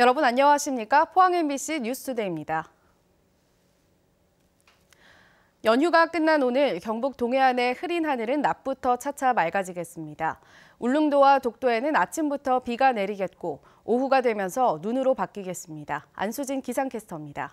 여러분 안녕하십니까? 포항 MBC 뉴스투데이입니다. 연휴가 끝난 오늘 경북 동해안의 흐린 하늘은 낮부터 차차 맑아지겠습니다. 울릉도와 독도에는 아침부터 비가 내리겠고 오후가 되면서 눈으로 바뀌겠습니다. 안수진 기상캐스터입니다.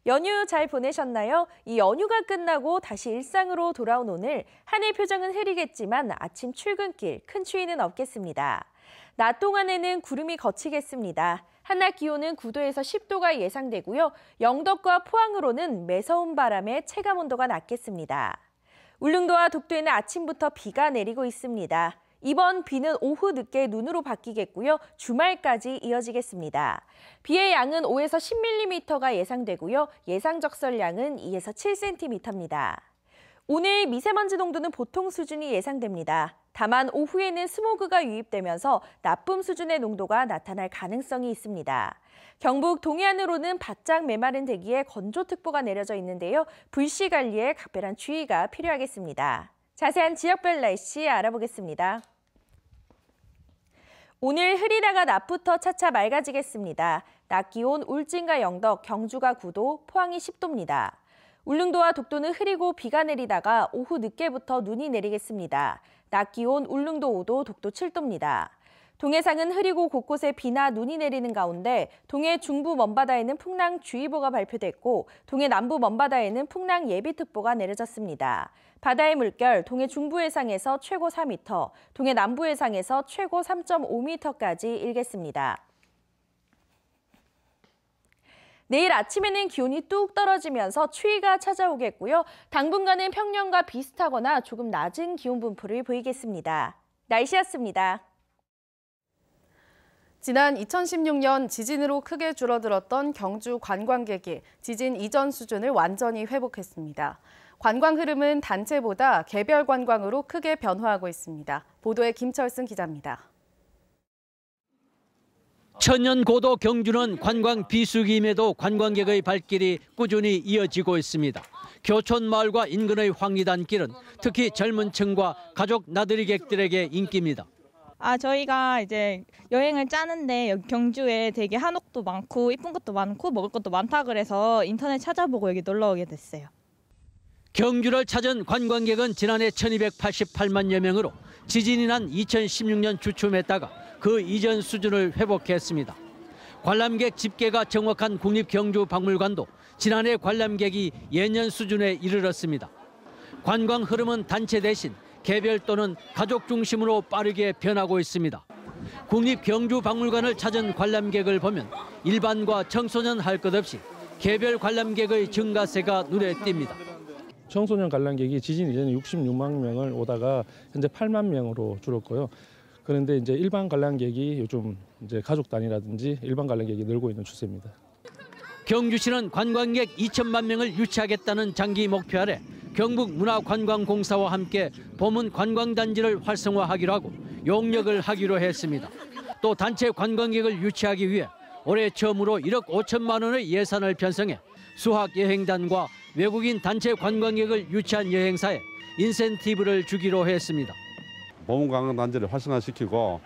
연휴 잘 보내셨나요? 이 연휴가 끝나고 다시 일상으로 돌아온 오늘 하늘 표정은 흐리겠지만 아침 출근길 큰 추위는 없겠습니다. 낮 동안에는 구름이 걷히겠습니다. 한낮 기온은 9도에서 10도가 예상되고요. 영덕과 포항으로는 매서운 바람에 체감 온도가 낮겠습니다. 울릉도와 독도에는 아침부터 비가 내리고 있습니다. 이번 비는 오후 늦게 눈으로 바뀌겠고요. 주말까지 이어지겠습니다. 비의 양은 5에서 10mm가 예상되고요. 예상 적설량은 2에서 7cm입니다. 오늘 미세먼지 농도는 보통 수준이 예상됩니다. 다만 오후에는 스모그가 유입되면서 나쁨 수준의 농도가 나타날 가능성이 있습니다. 경북 동해안으로는 바짝 메마른 대기에 건조특보가 내려져 있는데요. 불씨 관리에 각별한 주의가 필요하겠습니다. 자세한 지역별 날씨 알아보겠습니다. 오늘 흐리다가 낮부터 차차 맑아지겠습니다. 낮 기온 울진과 영덕, 경주가 9도, 포항이 10도입니다. 울릉도와 독도는 흐리고 비가 내리다가 오후 늦게부터 눈이 내리겠습니다. 낮 기온 울릉도 5도, 독도 7도입니다. 동해상은 흐리고 곳곳에 비나 눈이 내리는 가운데 동해 중부 먼바다에는 풍랑주의보가 발표됐고 동해 남부 먼바다에는 풍랑 예비특보가 내려졌습니다. 바다의 물결 동해 중부 해상에서 최고 4m, 동해 남부 해상에서 최고 3.5m까지 일겠습니다. 내일 아침에는 기온이 뚝 떨어지면서 추위가 찾아오겠고요. 당분간은 평년과 비슷하거나 조금 낮은 기온 분포를 보이겠습니다. 날씨였습니다. 지난 2016년 지진으로 크게 줄어들었던 경주 관광객이 지진 이전 수준을 완전히 회복했습니다. 관광 흐름은 단체보다 개별 관광으로 크게 변화하고 있습니다. 보도에 김철승 기자입니다. 천년 고도 경주는 관광 비수기임에도 관광객의 발길이 꾸준히 이어지고 있습니다. 교촌마을과 인근의 황리단길은 특히 젊은 층과 가족 나들이객들에게 인기입니다. 저희가 이제 여행을 짜는데 여기 경주에 되게 한옥도 많고 이쁜 것도 많고 먹을 것도 많다 그래서 인터넷 찾아보고 여기 놀러 오게 됐어요. 경주를 찾은 관광객은 지난해 1288만여 명으로 지진이 난 2016년 주춤했다가 그 이전 수준을 회복했습니다. 관람객 집계가 정확한 국립경주박물관도 지난해 관람객이 예년 수준에 이르렀습니다. 관광 흐름은 단체 대신 개별 또는 가족 중심으로 빠르게 변하고 있습니다. 국립경주박물관을 찾은 관람객을 보면 일반과 청소년 할 것 없이 개별 관람객의 증가세가 눈에 띕니다. 청소년 관람객이 지진 이전에 66만 명을 오다가 현재 8만 명으로 줄었고요. 그런데 이제 일반 관람객이 요즘 이제 가족 단위라든지 일반 관람객이 늘고 있는 추세입니다. 경주시는 관광객 2천만 명을 유치하겠다는 장기 목표 아래 경북문화관광공사와 함께 보문 관광단지를 활성화하기로 하고 용역을 하기로 했습니다. 또 단체 관광객을 유치하기 위해 올해 처음으로 1억 5천만 원의 예산을 편성해 수학여행단과 외국인 단체 관광객을 유치한 여행사에 인센티브를 주기로 했습니다. 보문관광단지를 활성화시키고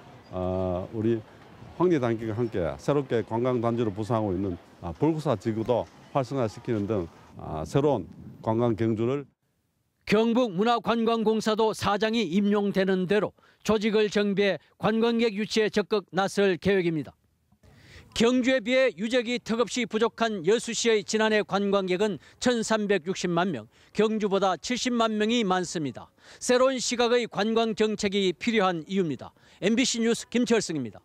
우리 황리단길과 함께 새롭게 관광단지로 부상하고 있는 불구사 지구도 활성화시키는 등 새로운 관광 경주를 경북문화관광공사도 사장이 임용되는 대로 조직을 정비해 관광객 유치에 적극 나설 계획입니다. 경주에 비해 유적이 턱없이 부족한 여수시의 지난해 관광객은 1,360만 명, 경주보다 70만 명이 많습니다. 새로운 시각의 관광 정책이 필요한 이유입니다. MBC 뉴스 김철승입니다.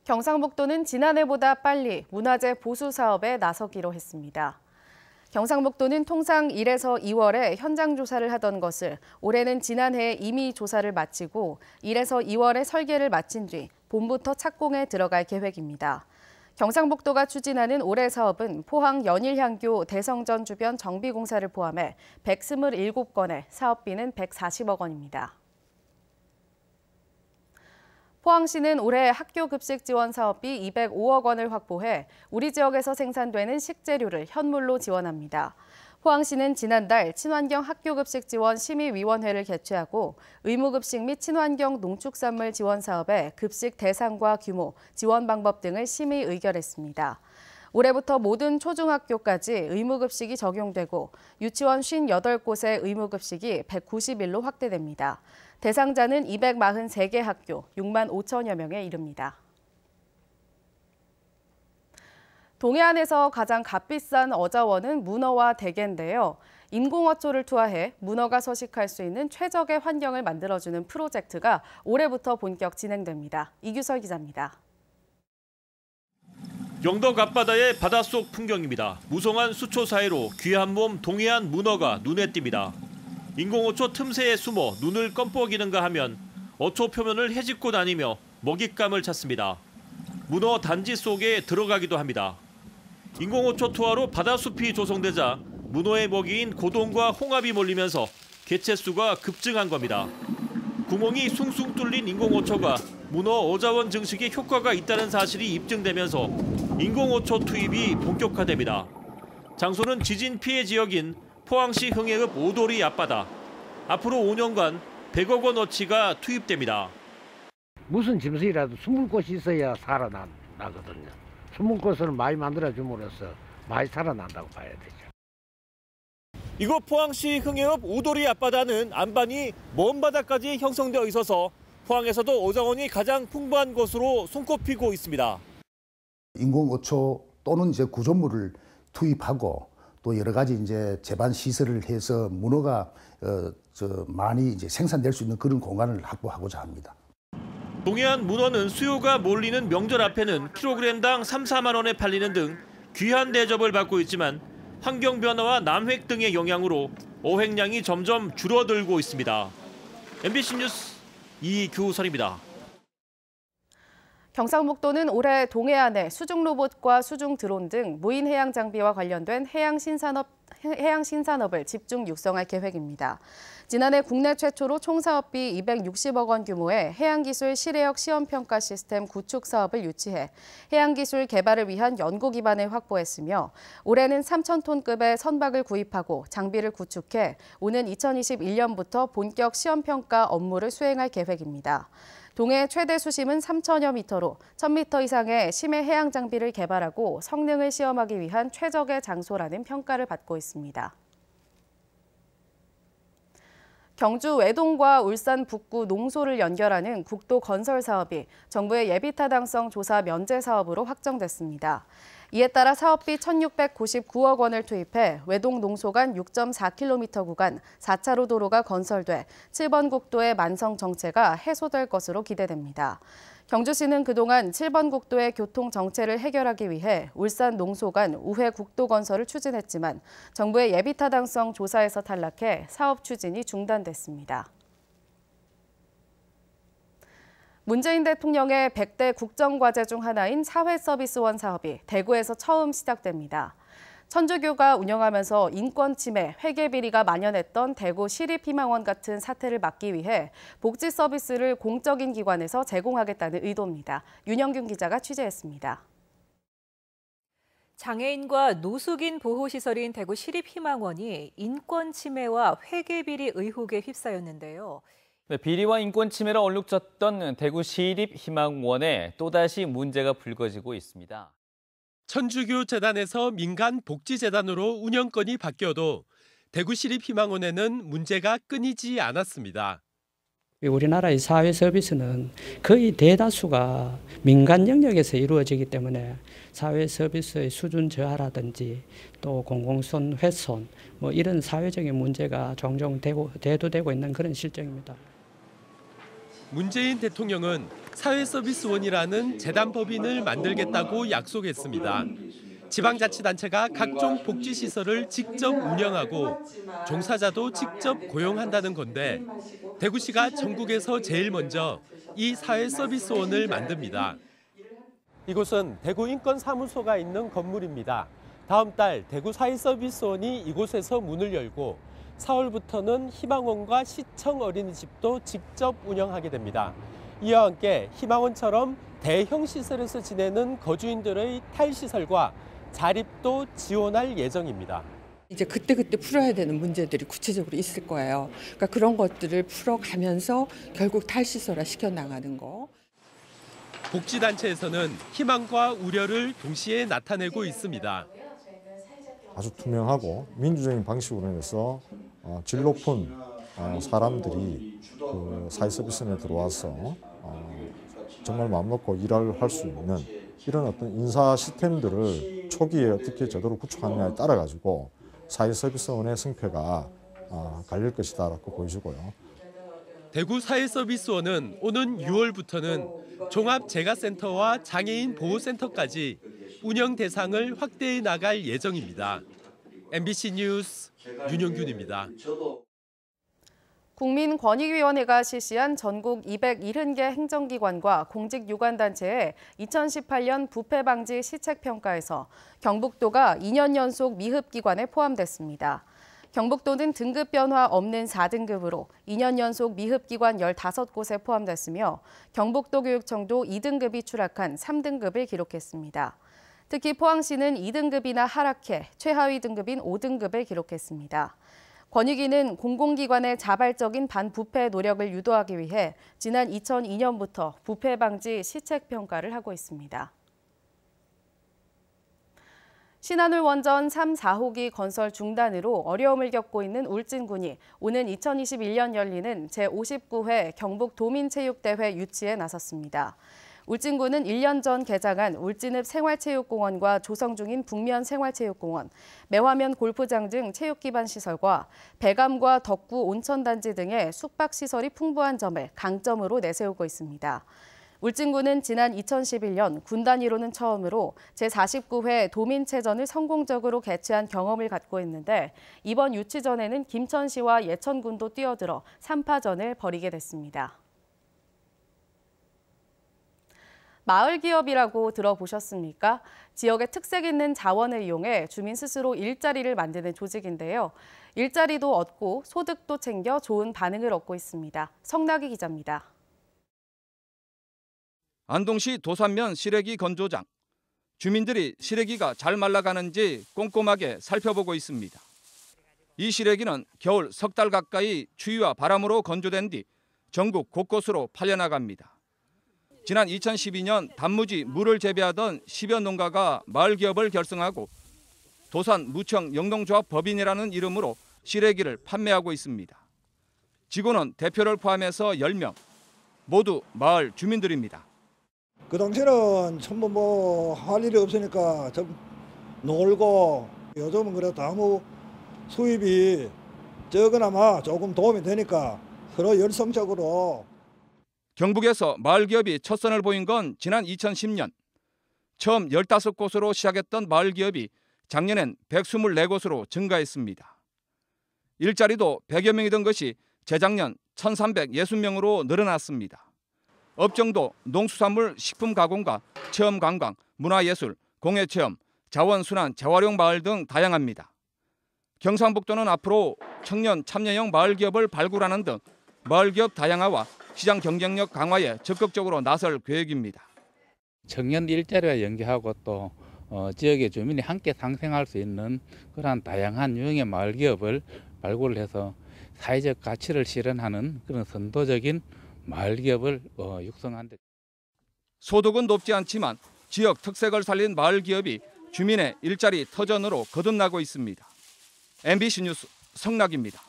경상북도는 지난해보다 빨리 문화재 보수 사업에 나서기로 했습니다. 경상북도는 통상 1에서 2월에 현장 조사를 하던 것을 올해는 지난해에 이미 조사를 마치고 1에서 2월에 설계를 마친 뒤 봄부터 착공에 들어갈 계획입니다. 경상북도가 추진하는 올해 사업은 포항 연일향교 대성전 주변 정비공사를 포함해 127건에 사업비는 140억 원입니다. 포항시는 올해 학교 급식 지원 사업비 205억 원을 확보해 우리 지역에서 생산되는 식재료를 현물로 지원합니다. 포항시는 지난달 친환경 학교급식 지원 심의위원회를 개최하고 의무급식 및 친환경 농축산물 지원 사업의 급식 대상과 규모, 지원 방법 등을 심의 의결했습니다. 올해부터 모든 초중학교까지 의무급식이 적용되고 유치원 58곳의 의무급식이 191로 확대됩니다. 대상자는 243개 학교, 6만 5천여 명에 이릅니다. 동해안에서 가장 값비싼 어자원은 문어와 대게인데요. 인공어초를 투하해 문어가 서식할 수 있는 최적의 환경을 만들어주는 프로젝트가 올해부터 본격 진행됩니다. 이규설 기자입니다. 영덕 앞바다의 바닷속 풍경입니다. 무성한 수초 사이로 귀한 몸 동해안 문어가 눈에 띕니다. 인공어초 틈새에 숨어 눈을 껌뻑이는가 하면 어초 표면을 헤집고 다니며 먹잇감을 찾습니다. 문어 단지 속에 들어가기도 합니다. 인공어초 투하로 바다숲이 조성되자 문어의 먹이인 고동과 홍합이 몰리면서 개체수가 급증한 겁니다. 구멍이 숭숭 뚫린 인공어초가 문어 어자원 증식에 효과가 있다는 사실이 입증되면서 인공어초 투입이 본격화됩니다. 장소는 지진 피해 지역인 포항시 흥해읍 오도리 앞바다. 앞으로 5년간 100억 원어치가 투입됩니다. 무슨 짐승이라도 숨을 곳이 있어야 살아나거든요. 숨은 곳을 많이 만들어줌으로써 많이 살아난다고 봐야 되죠. 이곳 포항시 흥해읍 우도리 앞바다는 안반이 먼 바다까지 형성되어 있어서 포항에서도 어자원이 가장 풍부한 곳으로 손꼽히고 있습니다. 인공어초 또는 이제 구조물을 투입하고 또 여러 가지 이제 제반 시설을 해서 문어가 많이 이제 생산될 수 있는 그런 공간을 확보하고자 합니다. 동해안 문어는 수요가 몰리는 명절 앞에는 킬로그램당 3, 4만 원에 팔리는 등 귀한 대접을 받고 있지만 환경 변화와 남획 등의 영향으로 어획량이 점점 줄어들고 있습니다. MBC 뉴스 이규설입니다. 경상북도는 올해 동해안에 수중 로봇과 수중 드론 등 무인 해양 장비와 관련된 해양 신산업을 집중 육성할 계획입니다. 지난해 국내 최초로 총 사업비 260억 원 규모의 해양기술 실외역 시험평가 시스템 구축 사업을 유치해 해양기술 개발을 위한 연구 기반을 확보했으며 올해는 3,000톤급의 선박을 구입하고 장비를 구축해 오는 2021년부터 본격 시험평가 업무를 수행할 계획입니다. 동해 최대 수심은 3,000여 미터로 1,000미터 이상의 심해 해양 장비를 개발하고 성능을 시험하기 위한 최적의 장소라는 평가를 받고 있습니다. 경주 외동과 울산 북구 농소를 연결하는 국도 건설 사업이 정부의 예비타당성 조사 면제 사업으로 확정됐습니다. 이에 따라 사업비 1,699억 원을 투입해 외동 농소 간 6.4km 구간 4차로 도로가 건설돼 7번 국도의 만성 정체가 해소될 것으로 기대됩니다. 경주시는 그동안 7번 국도의 교통 정체를 해결하기 위해 울산 농소 간 우회 국도 건설을 추진했지만 정부의 예비타당성 조사에서 탈락해 사업 추진이 중단됐습니다. 문재인 대통령의 100대 국정과제 중 하나인 사회서비스원 사업이 대구에서 처음 시작됩니다. 천주교가 운영하면서 인권 침해, 회계 비리가 만연했던 대구 시립희망원 같은 사태를 막기 위해 복지 서비스를 공적인 기관에서 제공하겠다는 의도입니다. 윤영균 기자가 취재했습니다. 장애인과 노숙인 보호시설인 대구 시립희망원이 인권 침해와 회계 비리 의혹에 휩싸였는데요. 비리와 인권 침해로 얼룩졌던 대구 시립희망원에 또다시 문제가 불거지고 있습니다. 천주교 재단에서 민간 복지재단으로 운영권이 바뀌어도 대구 시립희망원에는 문제가 끊이지 않았습니다. 우리나라의 사회 서비스는 거의 대다수가 민간 영역에서 이루어지기 때문에 사회 서비스의 수준 저하라든지 또 공공성 훼손 이런 사회적인 문제가 종종 대두되고 있는 그런 실정입니다. 문재인 대통령은 사회서비스원이라는 재단법인을 만들겠다고 약속했습니다. 지방자치단체가 각종 복지시설을 직접 운영하고 종사자도 직접 고용한다는 건데 대구시가 전국에서 제일 먼저 이 사회서비스원을 만듭니다. 이곳은 대구인권사무소가 있는 건물입니다. 다음 달 대구 사회서비스원이 이곳에서 문을 열고 4월부터는 희망원과 시청 어린이집도 직접 운영하게 됩니다. 이와 함께 희망원처럼 대형 시설에서 지내는 거주인들의 탈시설과 자립도 지원할 예정입니다. 이제 그때그때 풀어야 되는 문제들이 구체적으로 있을 거예요. 그러니까 그런 것들을 풀어가면서 결국 탈시설화 시켜나가는 거. 복지단체에서는 희망과 우려를 동시에 나타내고 있습니다. 아주 투명하고 민주적인 방식으로 해서 질 높은 사람들이 그 사회서비스에 들어와서 정말 마음 놓고 일을 할 수 있는 이런 어떤 인사 시스템들을 초기에 어떻게 제대로 구축하느냐에 따라 가지고 사회서비스원의 승패가 갈릴 것이다라고 보여지고요. 대구 사회서비스원은 오는 6월부터는 종합재가센터와 장애인 보호센터까지 운영 대상을 확대해 나갈 예정입니다. MBC 뉴스 윤용균입니다. 국민권익위원회가 실시한 전국 270개 행정기관과 공직유관단체의 2018년 부패방지 시책평가에서 경북도가 2년 연속 미흡기관에 포함됐습니다. 경북도는 등급 변화 없는 4등급으로 2년 연속 미흡기관 15곳에 포함됐으며 경북도교육청도 2등급이 추락한 3등급을 기록했습니다. 특히 포항시는 2등급이나 하락해 최하위 등급인 5등급을 기록했습니다. 권익위는 공공기관의 자발적인 반부패 노력을 유도하기 위해 지난 2002년부터 부패 방지 시책평가를 하고 있습니다. 신한울 원전 3, 4호기 건설 중단으로 어려움을 겪고 있는 울진군이 오는 2021년 열리는 제59회 경북도민체육대회 유치에 나섰습니다. 울진군은 1년 전 개장한 울진읍 생활체육공원과 조성 중인 북면 생활체육공원, 매화면 골프장 등 체육기반 시설과 배감과 덕구 온천단지 등의 숙박시설이 풍부한 점을 강점으로 내세우고 있습니다. 울진군은 지난 2011년 군 단위로는 처음으로 제49회 도민체전을 성공적으로 개최한 경험을 갖고 있는데 이번 유치전에는 김천시와 예천군도 뛰어들어 3파전을 벌이게 됐습니다. 마을기업이라고 들어보셨습니까? 지역의 특색 있는 자원을 이용해 주민 스스로 일자리를 만드는 조직인데요. 일자리도 얻고 소득도 챙겨 좋은 반응을 얻고 있습니다. 성나기 기자입니다. 안동시 도산면 시래기 건조장. 주민들이 시래기가 잘 말라가는지 꼼꼼하게 살펴보고 있습니다. 이 시래기는 겨울 석 달 가까이 추위와 바람으로 건조된 뒤 전국 곳곳으로 팔려나갑니다. 지난 2012년 단무지 물을 재배하던 10여 농가가 마을기업을 결성하고 도산 무청 영농조합 법인이라는 이름으로 시래기를 판매하고 있습니다. 직원은 대표를 포함해서 10명, 모두 마을 주민들입니다. 그 당시에는 전부 뭐 할 일이 없으니까 좀 놀고 요즘은 그래도 아무 수입이 적으나마 조금 도움이 되니까 서로 열성적으로. 경북에서 마을기업이 첫 선을 보인 건 지난 2010년. 처음 15곳으로 시작했던 마을기업이 작년엔 124곳으로 증가했습니다. 일자리도 100여 명이던 것이 재작년 1,360명으로 늘어났습니다. 업종도 농수산물 식품가공과 체험관광, 문화예술, 공예체험, 자원순환, 재활용 마을 등 다양합니다. 경상북도는 앞으로 청년 참여형 마을기업을 발굴하는 등 마을기업 다양화와 시장 경쟁력 강화에 적극적으로 나설 계획입니다. 청년 일자리와 연계하고 또 지역의 주민이 함께 상생할 수 있는 그러한 다양한 유형의 마을기업을 발굴을 해서 사회적 가치를 실현하는 그런 선도적인 마을기업을 육성한 데. 소득은 높지 않지만 지역 특색을 살린 마을기업이 주민의 일자리 터전으로 거듭나고 있습니다. MBC 뉴스 성락입니다.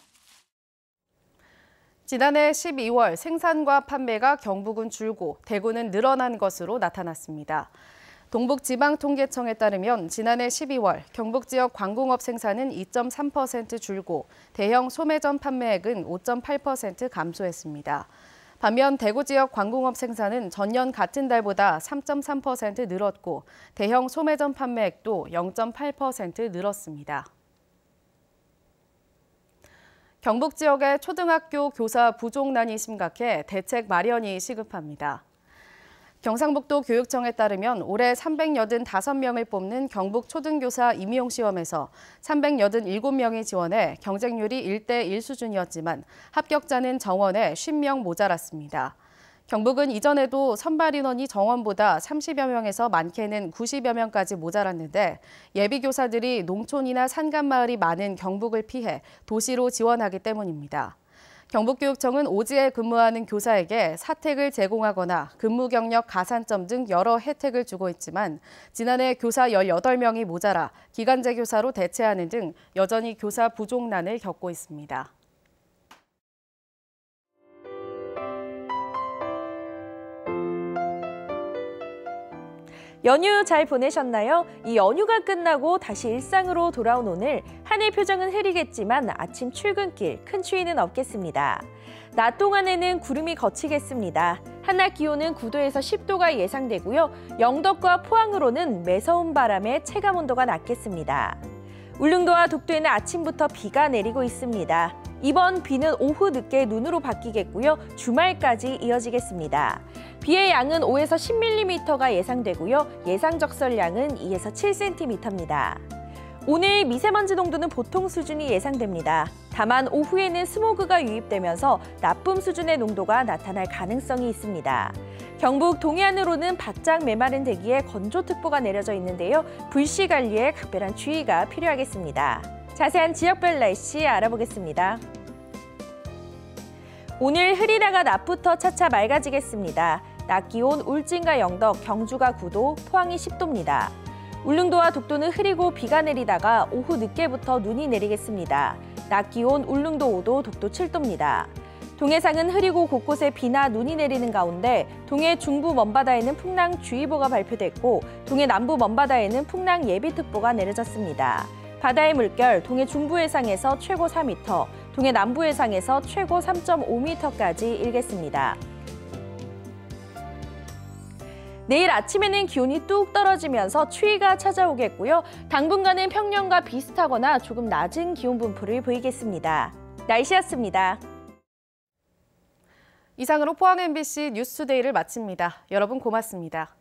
지난해 12월 생산과 판매가 경북은 줄고 대구는 늘어난 것으로 나타났습니다. 동북지방통계청에 따르면 지난해 12월 경북 지역 광공업 생산은 2.3% 줄고 대형 소매점 판매액은 5.8% 감소했습니다. 반면 대구 지역 광공업 생산은 전년 같은 달보다 3.3% 늘었고 대형 소매점 판매액도 0.8% 늘었습니다. 경북 지역의 초등학교 교사 부족난이 심각해 대책 마련이 시급합니다. 경상북도 교육청에 따르면 올해 385명을 뽑는 경북 초등교사 임용 시험에서 387명이 지원해 경쟁률이 1대1 수준이었지만 합격자는 정원에 50명 모자랐습니다. 경북은 이전에도 선발 인원이 정원보다 30여 명에서 많게는 90여 명까지 모자랐는데 예비교사들이 농촌이나 산간마을이 많은 경북을 피해 도시로 지원하기 때문입니다. 경북교육청은 오지에 근무하는 교사에게 사택을 제공하거나 근무 경력 가산점 등 여러 혜택을 주고 있지만 지난해 교사 18명이 모자라 기간제 교사로 대체하는 등 여전히 교사 부족난을 겪고 있습니다. 연휴 잘 보내셨나요? 이 연휴가 끝나고 다시 일상으로 돌아온 오늘 하늘 표정은 흐리겠지만 아침 출근길 큰 추위는 없겠습니다. 낮 동안에는 구름이 걷히겠습니다. 한낮 기온은 9도에서 10도가 예상되고요. 영덕과 포항으로는 매서운 바람에 체감 온도가 낮겠습니다. 울릉도와 독도에는 아침부터 비가 내리고 있습니다. 이번 비는 오후 늦게 눈으로 바뀌겠고요. 주말까지 이어지겠습니다. 비의 양은 5에서 10mm가 예상되고요. 예상 적설량은 2에서 7cm입니다. 오늘 미세먼지 농도는 보통 수준이 예상됩니다. 다만 오후에는 스모그가 유입되면서 나쁨 수준의 농도가 나타날 가능성이 있습니다. 경북 동해안으로는 바짝 메마른 대기에 건조특보가 내려져 있는데요. 불씨 관리에 각별한 주의가 필요하겠습니다. 자세한 지역별 날씨 알아보겠습니다. 오늘 흐리다가 낮부터 차차 맑아지겠습니다. 낮 기온 울진과 영덕, 경주가 9도, 포항이 10도입니다. 울릉도와 독도는 흐리고 비가 내리다가 오후 늦게부터 눈이 내리겠습니다. 낮 기온 울릉도 5도, 독도 7도입니다. 동해상은 흐리고 곳곳에 비나 눈이 내리는 가운데 동해 중부 먼바다에는 풍랑주의보가 발표됐고 동해 남부 먼바다에는 풍랑 예비특보가 내려졌습니다. 바다의 물결 동해 중부 해상에서 최고 4m, 동해 남부 해상에서 최고 3.5m까지 일겠습니다. 내일 아침에는 기온이 뚝 떨어지면서 추위가 찾아오겠고요. 당분간은 평년과 비슷하거나 조금 낮은 기온 분포를 보이겠습니다. 날씨였습니다. 이상으로 포항 MBC 뉴스투데이를 마칩니다. 여러분 고맙습니다.